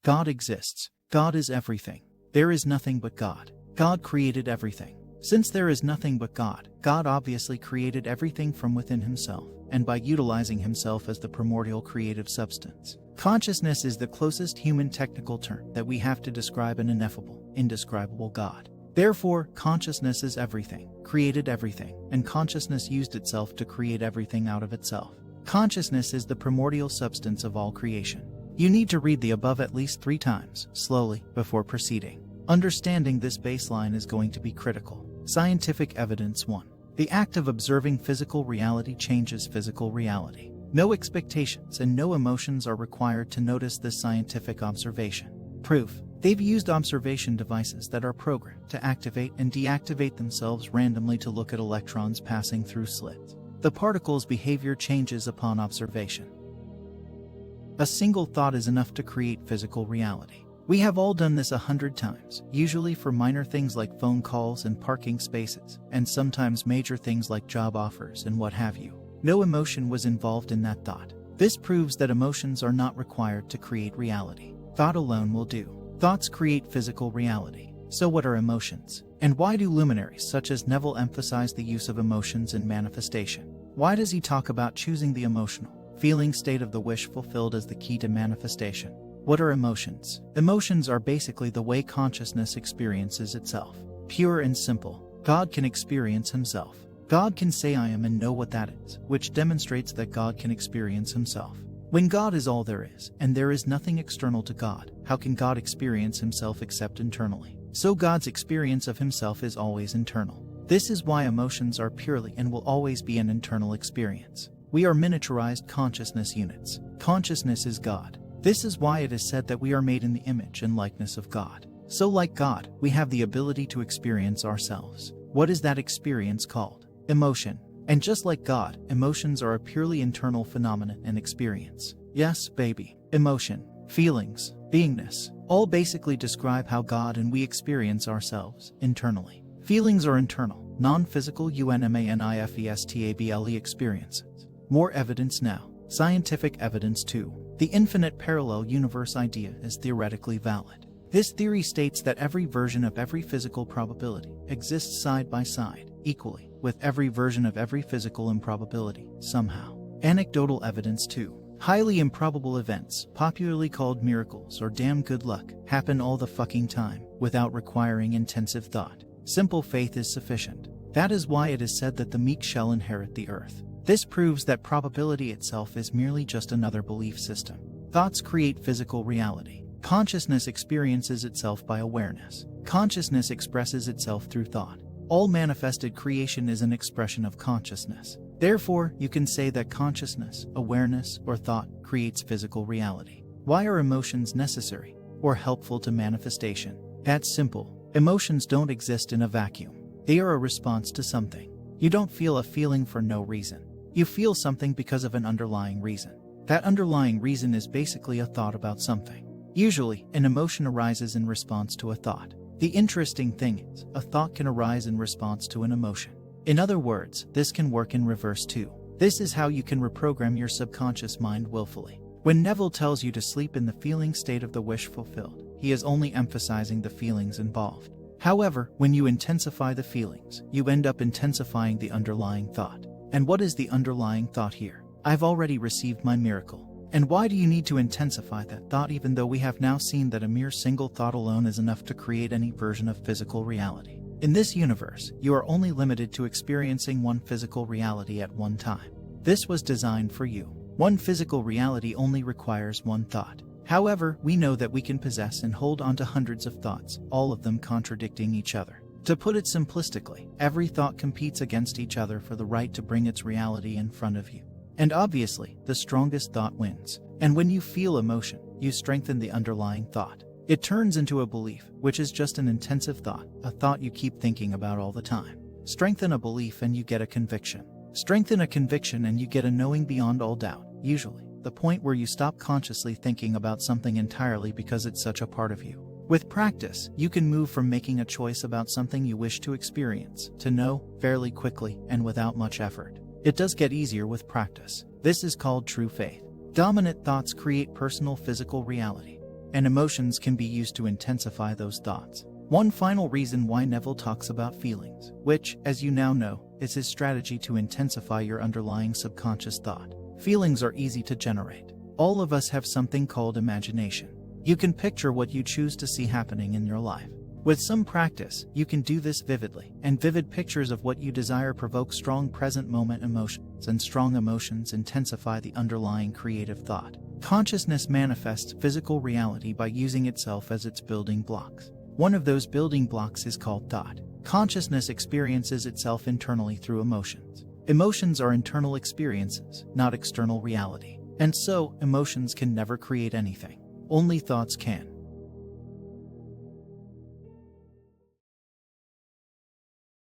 God exists. God is everything. There is nothing but God. God created everything. Since there is nothing but God, God obviously created everything from within himself, and by utilizing himself as the primordial creative substance. Consciousness is the closest human technical term that we have to describe an ineffable, indescribable God. Therefore, consciousness is everything, created everything, and consciousness used itself to create everything out of itself. Consciousness is the primordial substance of all creation. You need to read the above at least 3 times, slowly, before proceeding. Understanding this baseline is going to be critical. Scientific evidence 1. The act of observing physical reality changes physical reality. No expectations and no emotions are required to notice this scientific observation. Proof. They've used observation devices that are programmed to activate and deactivate themselves randomly to look at electrons passing through slits. The particle's behavior changes upon observation. A single thought is enough to create physical reality. We have all done this 100 times, usually for minor things like phone calls and parking spaces, and sometimes major things like job offers and what have you. No emotion was involved in that thought. This proves that emotions are not required to create reality. Thought alone will do. Thoughts create physical reality. So what are emotions? And why do luminaries such as Neville emphasize the use of emotions in manifestation? Why does he talk about choosing the emotional, feeling state of the wish fulfilled as the key to manifestation? What are emotions? Emotions are basically the way consciousness experiences itself. Pure and simple. God can experience himself. God can say I am and know what that is, which demonstrates that God can experience himself. When God is all there is, and there is nothing external to God, how can God experience himself except internally? So God's experience of himself is always internal. This is why emotions are purely and will always be an internal experience. We are miniaturized consciousness units. Consciousness is God. This is why it is said that we are made in the image and likeness of God. So like God, we have the ability to experience ourselves. What is that experience called? Emotion. And just like God, emotions are a purely internal phenomenon and experience. Yes, baby. Emotion, feelings, beingness, all basically describe how God and we experience ourselves internally. Feelings are internal, non-physical unmanifestable experiences. More evidence now. Scientific evidence 2. The infinite parallel universe idea is theoretically valid. This theory states that every version of every physical probability exists side by side, equally, with every version of every physical improbability, somehow. Anecdotal evidence 2. Highly improbable events, popularly called miracles or damn good luck, happen all the fucking time, without requiring intensive thought. Simple faith is sufficient. That is why it is said that the meek shall inherit the earth. This proves that probability itself is merely just another belief system. Thoughts create physical reality. Consciousness experiences itself by awareness. Consciousness expresses itself through thought. All manifested creation is an expression of consciousness. Therefore, you can say that consciousness, awareness, or thought creates physical reality. Why are emotions necessary or helpful to manifestation? That's simple. Emotions don't exist in a vacuum. They are a response to something. You don't feel a feeling for no reason. You feel something because of an underlying reason. That underlying reason is basically a thought about something. Usually, an emotion arises in response to a thought. The interesting thing is, a thought can arise in response to an emotion. In other words, this can work in reverse too. This is how you can reprogram your subconscious mind willfully. When Neville tells you to sleep in the feeling state of the wish fulfilled, he is only emphasizing the feelings involved. However, when you intensify the feelings, you end up intensifying the underlying thought. And what is the underlying thought here? I've already received my miracle. And why do you need to intensify that thought even though we have now seen that a mere single thought alone is enough to create any version of physical reality? In this universe, you are only limited to experiencing one physical reality at one time. This was designed for you. One physical reality only requires one thought. However, we know that we can possess and hold on to hundreds of thoughts, all of them contradicting each other. To put it simplistically, every thought competes against each other for the right to bring its reality in front of you. And obviously, the strongest thought wins. And when you feel emotion, you strengthen the underlying thought. It turns into a belief, which is just an intensive thought, a thought you keep thinking about all the time. Strengthen a belief and you get a conviction. Strengthen a conviction and you get a knowing beyond all doubt, usually the point where you stop consciously thinking about something entirely because it's such a part of you. With practice, you can move from making a choice about something you wish to experience to know fairly quickly and without much effort. It does get easier with practice. This is called true faith. Dominant thoughts create personal physical reality. and emotions can be used to intensify those thoughts. One final reason why Neville talks about feelings, which, as you now know, is his strategy to intensify your underlying subconscious thought. Feelings are easy to generate. All of us have something called imagination. You can picture what you choose to see happening in your life. With some practice, you can do this vividly, and vivid pictures of what you desire provoke strong present moment emotions, and strong emotions intensify the underlying creative thought. Consciousness manifests physical reality by using itself as its building blocks. One of those building blocks is called thought. Consciousness experiences itself internally through emotions. Emotions are internal experiences, not external reality. And so, emotions can never create anything. Only thoughts can.